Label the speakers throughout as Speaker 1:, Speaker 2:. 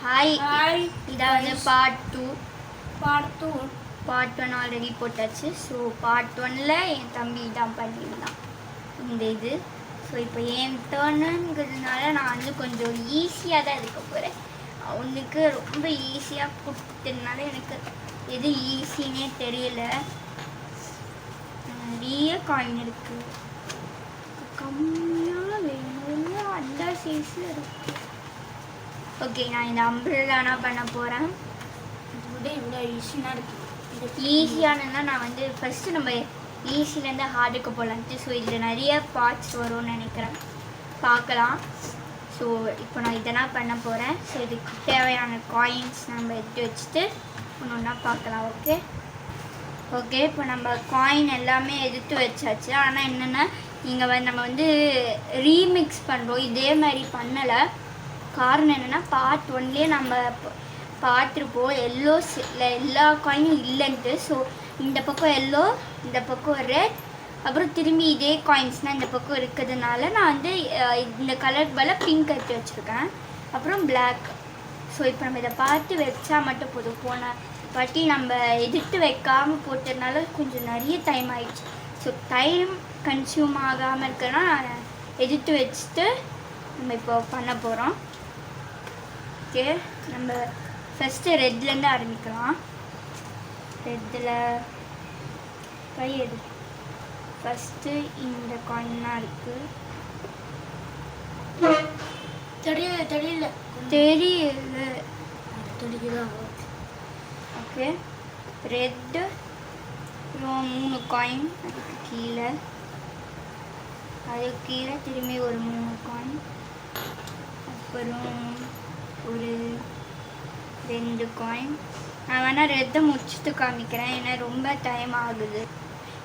Speaker 1: Hi இதான் வந்து part 2 part 1 already போட்டாச்சு. ஸோ பார்ட் 1ல் என் தம்பி தான் பண்ணியிருந்தான் இந்த இது. ஸோ இப்போ என் டர்னுங்கிறதுனால நான் வந்து கொஞ்சம் ஈஸியாக தான் இருக்க போகிறேன். அவனுக்கு ரொம்ப ஈஸியாக கொடுத்ததுனால எனக்கு எது ஈஸின்னே தெரியல. நிறைய காயின் இருக்குது, கம்மியாக வேணும்னு அந்த சைஸு இருக்குது. ஓகே, நான் இந்த அம்பிரலானா பண்ண போகிறேன். இது விட இவ்வளோ ஈஸியாக இருக்குது. ஈஸியானதுனா நான் வந்து ஃபஸ்ட்டு நம்ம ஈஸிலேருந்து ஹார்டுக்கு போகலான்ட்டு. ஸோ இதில் நிறைய பார்ட்ஸ் வரும்னு நினைக்கிறேன், பார்க்கலாம். ஸோ இப்போ நான் இதெல்லாம் பண்ண போகிறேன். ஸோ இதுக்கு தேவையான காயின்ஸ் நம்ம எடுத்து வச்சுட்டு ஒன்று ஒன்றா பார்க்கலாம். ஓகே, இப்போ நம்ம காயின் எல்லாமே எடுத்து வச்சாச்சு. ஆனால் என்னென்னா இங்கே வந்து நம்ம வந்து ரீமிக்ஸ் பண்ணுறோம், இதே மாதிரி பண்ணலை. காரணம் என்னென்னா பார்ட் 1லேயே நம்ம பார்த்துருப்போம் எல்லா காயினும் இல்லைன்ட்டு. ஸோ இந்த பக்கம் எல்லோ, இந்த பக்கம் ரெட், அப்புறம் திரும்பி இதே காயின்ஸ்னால் இந்த பக்கம் இருக்கிறதுனால நான் வந்து இந்த கலருக்கு பதிலாக பிங்க் எடுத்து வச்சுருக்கேன், அப்புறம் பிளாக். ஸோ இப்போ நம்ம இதை பார்த்து வச்சா மட்டும் போதும். போன வாட்டி நம்ம எதிர்த்து வைக்காமல் போட்டதுனால கொஞ்சம் நிறைய டைம் ஆயிடுச்சு. ஸோ டைம் கன்சியூம் ஆகாமல் இருக்குன்னா எதிர்த்து வச்சுட்டு நம்ம இப்போ பண்ண போகிறோம். ஓகே, நம்ம ஃபஸ்ட்டு ரெட்லேருந்து ஆரம்பிக்கலாம். ரெட்டில் கை எடு. ஃபஸ்ட்டு இந்த காயினாக இருக்குது. தெரியல. ஓகே, ரெட்டு, அப்புறம் 3 காயின், அதுக்கு கீழே திரும்பி ஒரு 3 காயின், அப்புறம் ஒரு 2 காயின். நான் வேணால் ரெட்டை முடிச்சுட்டு காமிக்கிறேன், ஏன்னா ரொம்ப டைம் ஆகுது.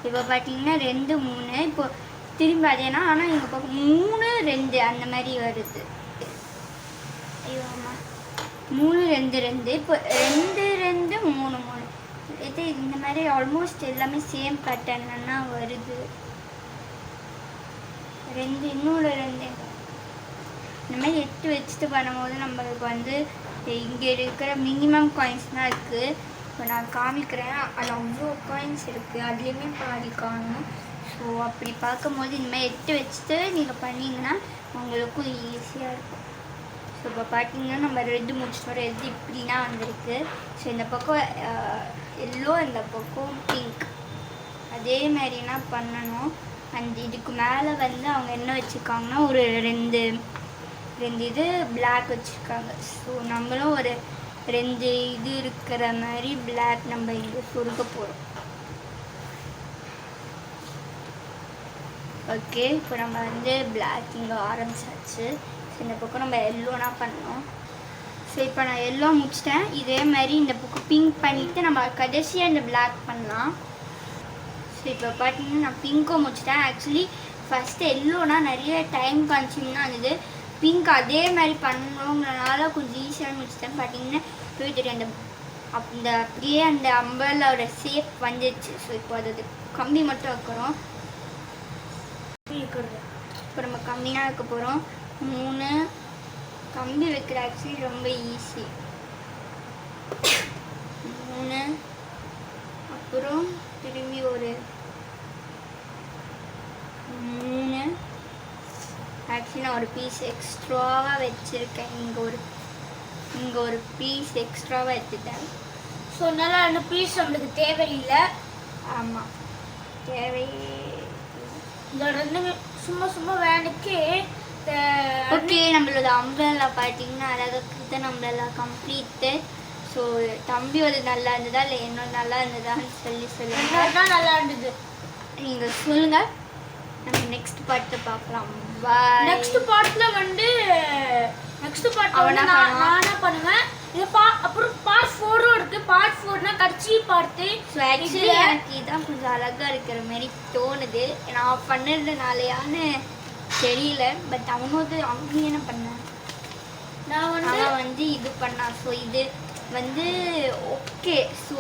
Speaker 1: இப்போ பார்த்தீங்கன்னா 2 3, இப்போ திரும்பி அதேனா, ஆனால் இங்கே பக்கம் 3 2 அந்த மாதிரி வருது. ஐயோ ஆமாம், 3 2 2, இப்போ 2 2 3 3. இது இந்த மாதிரி ஆல்மோஸ்ட் எல்லாமே சேம் பேட்டர்ன்னா வருது. 2 இன்னொரு 2 இந்த மாதிரி எடுத்து வச்சுட்டு பண்ணும்போது நம்மளுக்கு வந்து இங்கே இருக்கிற மினிமம் காயின்ஸ் தான் இருக்குது. இப்போ நான் காமிக்கிறேன், அது அவ்வளோ காயின்ஸ் இருக்குது, அதுலேயுமே பாதி காணும். ஸோ அப்படி பார்க்கும்போது இந்தமாதிரி எடுத்து வச்சுட்டு நீங்கள் பண்ணிங்கன்னா உங்களுக்கும் ஈஸியாக இருக்கும். ஸோ இப்போ பார்த்தீங்கன்னா நம்ம ரெட்டு முடிச்சிட்டோம். ரெட்டு இப்படின்னா வந்திருக்கு. ஸோ இந்த பக்கம் எல்லோ, இந்த பக்கம் பிங்க், அதே மாதிரினா பண்ணணும். அந்த இதுக்கு மேலே வந்து அவங்க என்ன வச்சுருக்காங்கன்னா ஒரு ரெண்டு இது பிளாக் வச்சுருக்காங்க. ஸோ நம்மளும் ஒரு 2 இது இருக்கிற மாதிரி பிளாக் நம்ம இங்கே சொருக்க போகிறோம். ஓகே, இப்போ நம்ம வந்து பிளாக் இங்கே ஆரம்பிச்சாச்சு. ஸோ இந்த பக்கம் நம்ம எல்லோனா பண்ணோம். ஸோ இப்போ நான் எல்லோ முடிச்சிட்டேன். இதே மாதிரி இந்த பக்கம் பிங்க் பண்ணிவிட்டு நம்ம கடைசியாக இந்த பிளாக் பண்ணலாம். ஸோ இப்போ பார்த்தீங்கன்னா நான் பிங்க்கும் முடிச்சிட்டேன். ஆக்சுவலி ஃபஸ்ட்டு எல்லோனா நிறைய டைம் கன்சியூம்னா இருந்தது. பிங்க் அதே மாதிரி பண்ணணுங்கிறனால கொஞ்சம் ஈஸியாக முடிச்சிட்டேன். பார்த்தீங்கன்னா போயிட்டு அந்த அப்படியே அந்த அம்பர்லாவோட ஷேப் வந்துடுச்சு. ஸோ இப்போ அது கம்பி மட்டும் வைக்கிறோம். இப்போ நம்ம கம்மியாக வைக்க போகிறோம். 3 கம்பி வைக்கிற ஆக்சுவலி ரொம்ப ஈஸி. 3, அப்புறம் திரும்பி ஒரு 3. ஆக்சுவலி நான் ஒரு பீஸ் எக்ஸ்ட்ராவாக வச்சுருக்கேன். இங்கே ஒரு பீஸ் எக்ஸ்ட்ராவாக எடுத்துட்டேன்.
Speaker 2: ஸோ அதனால் அந்த பீஸ் நம்மளுக்கு தேவையில்லை.
Speaker 1: ஆமாம், தேவை.
Speaker 2: இந்த 2 சும்மா வேணுக்கு.
Speaker 1: ஓகே, நம்மளோட அம்பரலா பார்த்தீங்கன்னா அழகாக நம்மளா கம்ப்ளீட்டு. ஸோ தம்பி ஒரு நல்லா இருந்ததா இல்லை என்னோட நல்லா இருந்ததான்னு சொல்லுங்கள்.
Speaker 2: நல்லா இருந்தது,
Speaker 1: நீங்கள் சொல்லுங்கள். நம்ம நெக்ஸ்ட் பார்ட்டை பார்க்கலாம்.
Speaker 2: நெக்ஸ்ட் பார்ட்டில் வந்து நானே பண்ணுவேன். இது அப்புறம் பார்ட் 4ம் இருக்குது. பார்ட் 4னா கட்சி பார்த்து.
Speaker 1: ஸோ ஆக்சுவலி எனக்கு இதான் கொஞ்சம் அழகாக இருக்கிற மாதிரி தோணுது. நான் பண்ணுறதுனாலையான்னு தெரியல. பட் அவங்க என்ன பண்ணேன், நான் வந்து இது பண்ணான். ஸோ இது வந்து ஓகே. ஸோ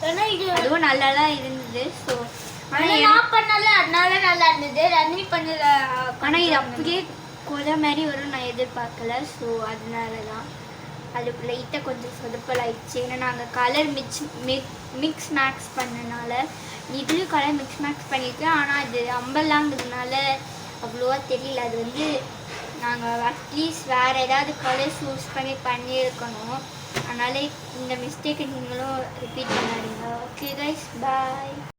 Speaker 2: ஏன்னா இது
Speaker 1: அதுவும் நல்லா தான் இருந்தது. ஸோ
Speaker 2: ஆனால் நான் பண்ணல, அதனால நல்லா இருந்தது. ரன்வி பண்ணல,
Speaker 1: ஆனால் இது அப்படியே கொலை மாதிரி வரும் நான் எதிர்பார்க்கல. ஸோ அதனால தான் அது லைட்டாக கொஞ்சம் சொதப்பல் ஆயிடுச்சு. ஏன்னா நாங்கள் கலர் மிக்ஸ் மேக்ஸ் பண்ணனால இதுலேயும் கலர் மிக்ஸ் மேக்ஸ் பண்ணியிருக்கேன். ஆனால் அது அம்பலாங்கிறதுனால அவ்வளோவா தெரியல. அது வந்து நாங்கள் அட்லீஸ்ட் வேறு ஏதாவது கலர்ஸ் யூஸ் பண்ணியிருக்கணும். அதனால் இந்த மிஸ்டேக்கை நீங்களும் ரிப்பீட் பண்ணாதீங்க. ஓகே கைஸ், பாய்.